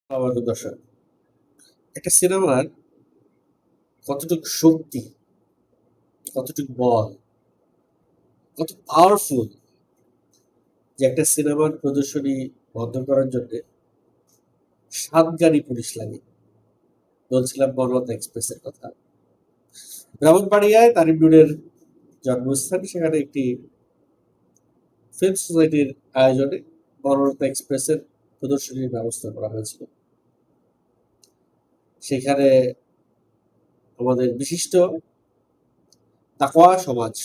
আমাদের দর্শক, একটা সিনেমার কতটুকু শক্তি, কতটুকু বল, কত পাওয়ারফুল যে একটা সিনেমার প্রদর্শনী বন্ধ করার জন্য 7 গাড়ি পুলিশ লাগে। বলছিলাম বনলতা এক্সপ্রেসের কথা। ব্রাহ্মণবাড়িয়ায় তারিম নুরের জন্মস্থান, সেখানে একটি ফিল্ম সোসাইটির আয়োজনে বনলতা এক্সপ্রেসের প্রদর্শনীর ব্যবস্থা করা হয়েছিল। সেখানে আমাদের বিশিষ্ট তাকওয়া সমাজ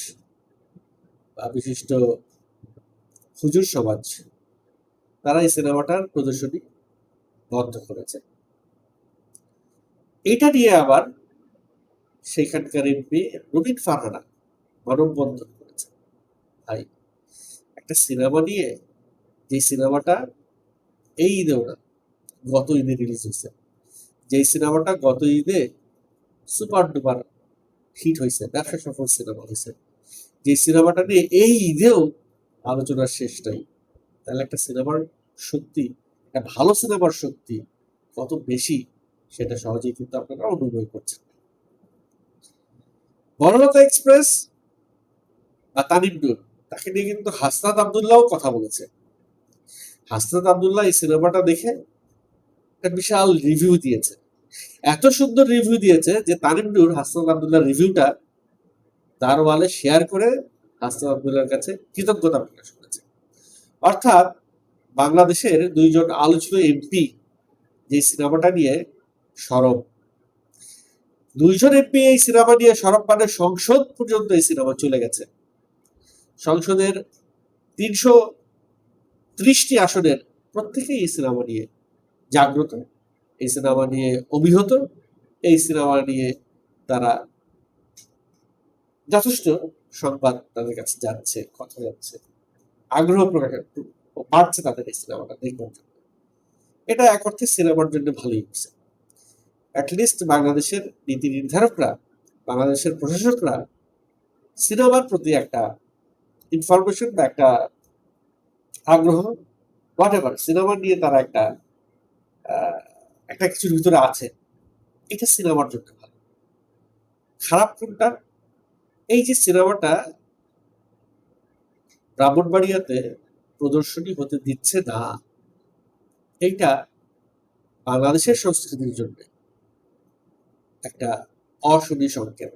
বা বিশিষ্ট হুজুর সমাজ, তারা এই সিনেমাটার প্রদর্শনী বন্ধ করেছে। এটা নিয়ে আবার সেখানকার এমপি রবিন ফারহানা মানববন্ধন করেছে। ভাই, একটা সিনেমা নিয়ে, যে সিনেমাটা এই ঈদেও না, গত ঈদে রিলিজ হয়েছে, যে সিনেমাটা গত ঈদে সুপার ডুপার হিট হয়েছে, ব্যবসা সফল সিনেমা হয়েছে, যে সিনেমাটা নিয়ে এই ঈদেও আলোচনার শেষ নাই, তাহলে একটা সিনেমার শক্তি, একটা ভালো সিনেমার শক্তি কত বেশি, সেটা সহজেই কিন্তু আপনারা অনুভব করছেন। বনলতা এক্সপ্রেস বা তানিম নূর, তাকে নিয়ে কিন্তু হাসনাত আবদুল্লাহও কথা বলেছে। হাসনাত আবদুল্লাহ এই সিনেমাটা দেখে একটা বিশাল রিভিউ দিয়েছে। এত সুন্দর রিভিউ দিয়েছে যে তানিম নূর হাসনাত আবদুল্লাহ রিভিউটা তার ওয়ালে শেয়ার করে হাসনাত আবদুল্লাহর কাছে কৃতজ্ঞতা প্রকাশ করেছে। অর্থাৎ বাংলাদেশের দুইজন আলোচিত এমপি যে সিনেমাটা নিয়ে সরব, দুইজন এমপি এই সিনেমা নিয়ে সরব, মানে সংসদ পর্যন্ত এই সিনেমা চলে গেছে। সংসদের ৩৩০টি আসনের প্রত্যেকেই এই সিনেমা নিয়ে জাগ্রত, এই সিনেমা নিয়ে অভিহত, এই সিনেমা নিয়ে তারা যথেষ্ট সংবাদ তাদের কাছে যাচ্ছে, কথা যাচ্ছে, আগ্রহ প্রকাশ বাড়ছে তাদের এই সিনেমাটা দেখবার জন্য। এটা এক অর্থে সিনেমার জন্য ভালোই হচ্ছে। অ্যাটলিস্ট বাংলাদেশের নীতি নির্ধারকরা, বাংলাদেশের প্রশাসকরা সিনেমার প্রতি একটা ইনফরমেশন বা একটা আগ্রহ, হোয়াট এভার, সিনেমা নিয়ে তারা একটা একটা কিছুর ভিতরে আছে, এটা সিনেমার জন্য ভালো। খারাপ কোনটা? এই যে সিনেমাটা ব্রাহ্মণবাড়িয়াতে প্রদর্শনী হতে দিচ্ছে না, এইটা বাংলাদেশের সংস্কৃতির জন্য একটা অশুভ সংকেত।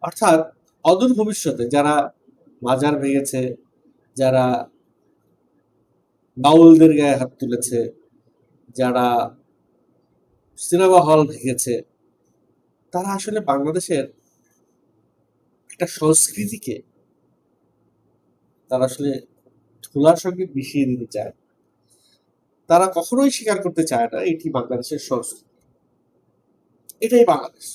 অর্থাৎ অদূর ভবিষ্যতে যারা মাজার ভেঙেছে, যারা বাউলদের গায়ে হাত তুলেছে, যারা সিনেমা হল ভেঙেছে, তারা আসলে বাংলাদেশের একটা সংস্কৃতিকে তারা আসলে ধুলার সঙ্গে মিশিয়ে দিতে চায়। তারা কখনোই স্বীকার করতে চায় না এটি বাংলাদেশের সংস্কৃতি, এটাই বাংলাদেশ।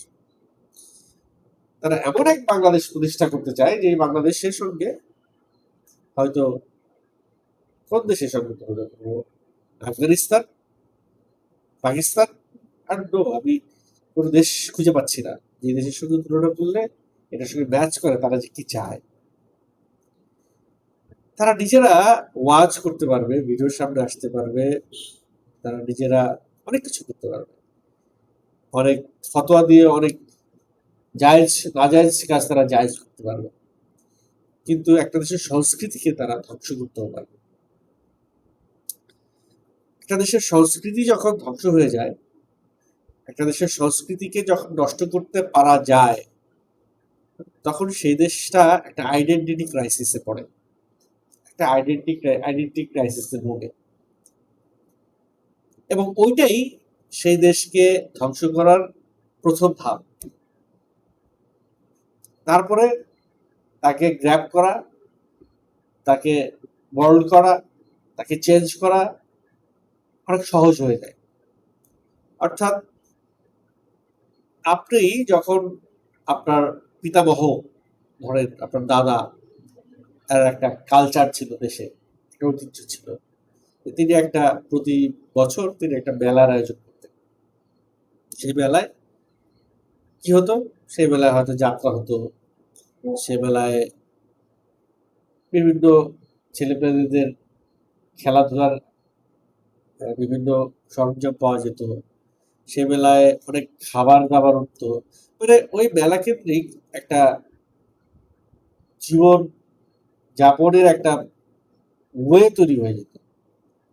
তারা এমন এক বাংলাদেশ প্রতিষ্ঠা করতে চায় যে বাংলাদেশের সঙ্গে হয়তো কোন দেশের সঙ্গে তুলনা করবো, আফগানিস্তান, পাকিস্তান, আর নো, আমি কোনো দেশ খুঁজে পাচ্ছি না যে দেশের সঙ্গে তুলনা করলে এটার সঙ্গে ম্যাচ করে তারা যে কি চায়। তারা নিজেরা ওয়াজ করতে পারবে, ভিডিওর সামনে আসতে পারবে, তারা নিজেরা অনেক কিছু করতে পারবে, অনেক ফতোয়া দিয়ে অনেক জায়েজ নাজায়েজ কাজ তারা জায়েজ করতে পারবে, কিন্তু একটা দেশের সংস্কৃতিকে তারা ধ্বংস করতেও পারবে। একটা দেশের সংস্কৃতি যখন ধ্বংস হয়ে যায়, একটা দেশের সংস্কৃতিকে যখন নষ্ট করতে পারা যায়, তখন সেই দেশটা একটা আইডেন্টিটি ক্রাইসিসে পড়ে, একটা আইডেন্টিটি ক্রাইসিসে ভোগে, এবং ওইটাই সেই দেশকে ধ্বংস করার প্রথম ধাপ। তারপরে তাকে গ্র্যাব করা, তাকে মোল্ড করা, তাকে চেঞ্জ করা অনেক সহজ হয়ে যায়। অর্থাৎ আপনি যখন আপনার পিতামহ, ধরেন আপনার দাদা, তার একটা কালচার ছিল দেশে, একটা ঐতিহ্য ছিল, তিনি একটা প্রতি বছর তিনি একটা মেলার আয়োজন করতেন। সেই মেলায় কি হতো? সেই মেলায় হয়তো যাত্রা হতো, সে মেলায় বিভিন্ন ছেলেপেলেদের খেলাধুলার বিভিন্ন সরঞ্জাম পাওয়া যেত। সে মেলায় অনেক খাবার দাবার উঠতো। মানে ওই মেলা কেন্দ্রিক একটা জীবন যাপনের একটা ওয়ে তৈরি হয়ে যেত।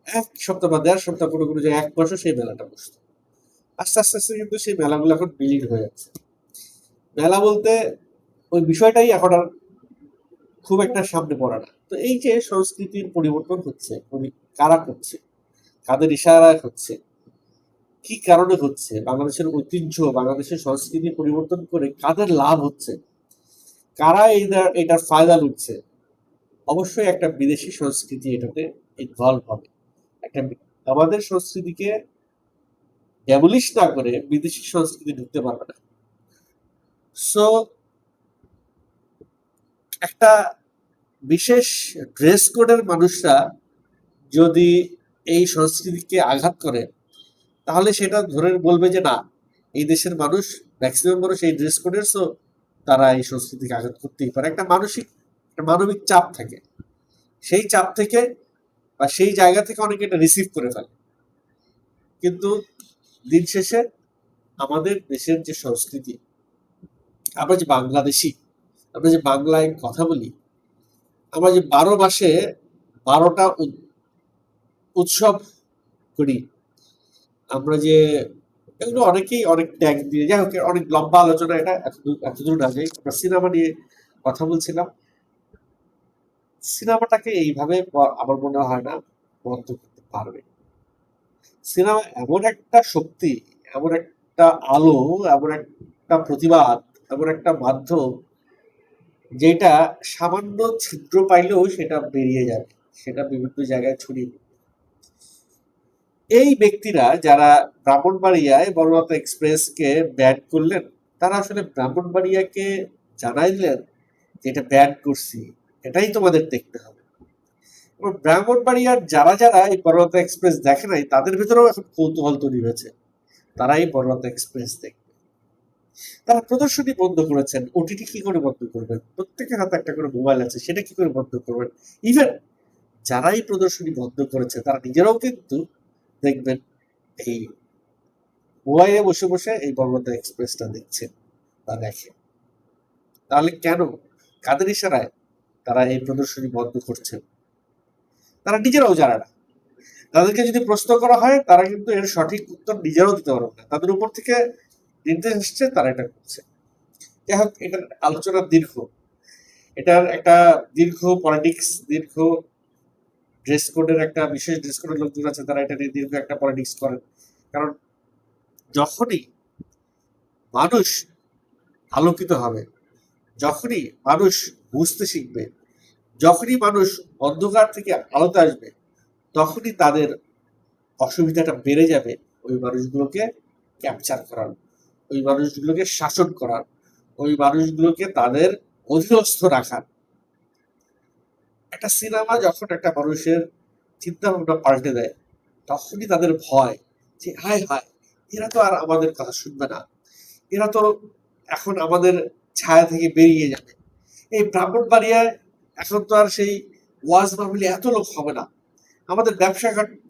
১ সপ্তাহ বা ১.৫ সপ্তাহ, কোনো জায়গায় ১ মাসও সেই মেলাটা বসতো। আস্তে আস্তে কিন্তু সেই মেলাগুলো এখন বিলীন হয়ে যাচ্ছে। মেলা বলতে ওই বিষয়টাই এখন আর খুব একটা সামনে পড়ে না। তো এই যে সংস্কৃতির পরিবর্তন হচ্ছে, কারা করছে? কাদের ইশারায় হচ্ছে? কি কারণে হচ্ছে? বাংলাদেশের ঐতিহ্য, বাংলাদেশের সংস্কৃতি পরিবর্তন করে কাদের লাভ হচ্ছে? কারা এটার ফায়দা লুটছে? অবশ্যই একটা বিদেশি সংস্কৃতি এটাতে ইনভলভ হবে। একটা আমাদের সংস্কৃতিকে ড্যাবলিশ না করে বিদেশি সংস্কৃতি ঢুকতে পারবে না। সো একটা বিশেষ ড্রেস কোডের মানুষরা যদি এই সংস্কৃতিকে আঘাত করে, তাহলে সেটা ধরে বলবে যে না, এই দেশের মানুষ, ম্যাক্সিমাম মানুষ এই ড্রেস কোডের, সো তারা এই সংস্কৃতিকে আঘাত করতেই পারে। একটা মানবিক চাপ থাকে। সেই চাপ থেকে বা সেই জায়গা থেকে অনেকে এটা রিসিভ করে ফেলে। কিন্তু দিন শেষে আমাদের দেশের যে সংস্কৃতি, আমরা যে বাংলাদেশী, আমরা যে বাংলায় কথা বলি, আমরা যে ১২ মাসে ১২টা উৎসব করি, আমরা যে এগুলো অনেকেই অনেক ট্যাগ দিয়ে, যাই হোক অনেক লম্বা আলোচনা, এটা এতদূর না যাই। আমরা সিনেমা নিয়ে কথা বলছিলাম। সিনেমাটাকে এইভাবে আমার মনে হয় না বন্ধ করতে পারবে। সিনেমা এমন একটা শক্তি, এমন একটা আলো, এমন একটা প্রতিবাদ, এমন একটা মাধ্যম, যেটা সামান্য ছিদ্র পাইলেও সেটা বেরিয়ে যাবে, সেটা বিভিন্ন জায়গায় ছড়িয়ে পড়বে। এই ব্যক্তিরা যারা ব্রাহ্মণবাড়িয়ায় বনলতা এক্সপ্রেসকে ব্যান করলেন, তারা আসলে ব্রাহ্মণবাড়িয়াকে জানাই দিলেন যে এটা ব্যান করছি, এটাই তোমাদের দেখতে হবে। এবং ব্রাহ্মণবাড়িয়ার যারা এই বনলতা এক্সপ্রেস দেখে নাই, তাদের ভিতরেও এখন কৌতূহল তৈরি হয়েছে, তারাই বনলতা এক্সপ্রেস দেখবে। তারা প্রদর্শনী বন্ধ করেছেন, ওটিটি কি করে বন্ধ করবেন? প্রত্যেকের হাতে একটা করে মোবাইল আছে, সেটা কি করে বন্ধ করবেন? ইভেন যারাই প্রদর্শনী বন্ধ করেছে তারা নিজেরাও কিন্তু দেখবেন এই মোবাইলে বসে বসে এই বনলতা এক্সপ্রেসটা দেখছে বা দেখে। তাহলে কেন, কাদের ইশারায় তারা এই প্রদর্শনী বন্ধ করছে? তারা নিজেরাও জানে না। তাদেরকে যদি প্রশ্ন করা হয়, তারা কিন্তু এর সঠিক উত্তর নিজেরাও দিতে পারবে না। তাদের উপর থেকে নির্দেশ আসছে, তারা এটা করছে। যাই হোক, এটার আলোচনা দীর্ঘ। এটার একটা দীর্ঘ পলিটিক্স, দীর্ঘ ড্রেস কোডের, একটা বিশেষ ড্রেস কোডের লোকজন আছে, তারা এটা নিয়ে দীর্ঘ একটা পলিটিক্স করেন। কারণ যখনই মানুষ আলোকিত হবে, যখনই মানুষ বুঝতে শিখবে, যখনই মানুষ অন্ধকার থেকে আলোতে আসবে, তখনই তাদের অসুবিধাটা বেড়ে যাবে ওই মানুষগুলোকে ক্যাপচার করার, ওই মানুষগুলোকে শাসন করার, ওই মানুষগুলোকে তাদের অধীনস্থ রাখার। একটা সিনেমা যখন একটা মানুষের চিন্তা ভাবনা পাল্টে দেয়, তখনই তাদের ভয় যে হায় হায়, এরা তো আর আমাদের কথা শুনবে না, এরা তো এখন আমাদের ছায়া থেকে বেরিয়ে যাবে। এই ব্রাহ্মণবাড়িয়ায় এখন তো আর সেই ওয়াজ মাহফিলে এত লোক হবে না, আমাদের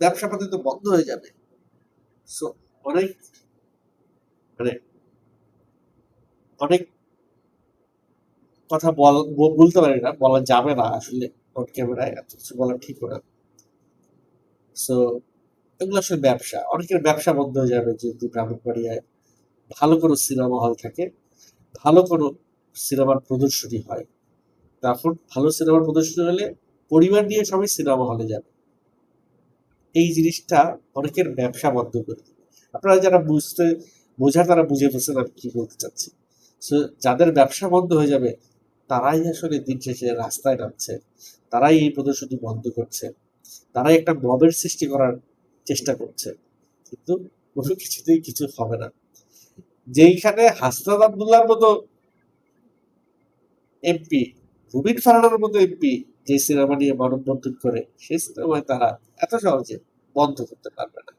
ব্যবসা পাতি তো বন্ধ হয়ে যাবে। সো অনেক, মানে অনেক কথা বলতে পারি না, বলা যাবে না আসলে অন ক্যামেরায়, এত কিছু বলা ঠিক না। সো এগুলো আসলে ব্যবসা, অনেকের ব্যবসা বন্ধ হয়ে যাবে যদি ব্রাহ্মণবাড়িয়ায় ভালো কোনো সিনেমা হল থাকে, ভালো কোনো সিনেমার প্রদর্শনী হয়। তখন ভালো সিনেমার প্রদর্শনী হলে পরিবার নিয়ে সবাই সিনেমা হলে যাবে। এই জিনিসটা অনেকের ব্যবসা বন্ধ করে দেবে। আপনারা যারা বোঝার, তারা বুঝে ফেলছেন আমি কি বলতে চাচ্ছি। সো যাদের ব্যবসা বন্ধ হয়ে যাবে, তারাই আসলে দিন শেষে রাস্তায় নামছে, তারাই এই প্রদর্শনী বন্ধ করছে, তারাই একটা মবের সৃষ্টি করার চেষ্টা করছে। কিন্তু কোনো কিছুতেই কিছু হবে না। যেইখানে হাসনাত আব্দুল্লাহর মতো এমপি, রুবিন ফারহানার মতো এমপি যে সিনেমা নিয়ে মানববন্ধন করে, সেই সিনেমায় তারা এত সহজে বন্ধ করতে পারবে না।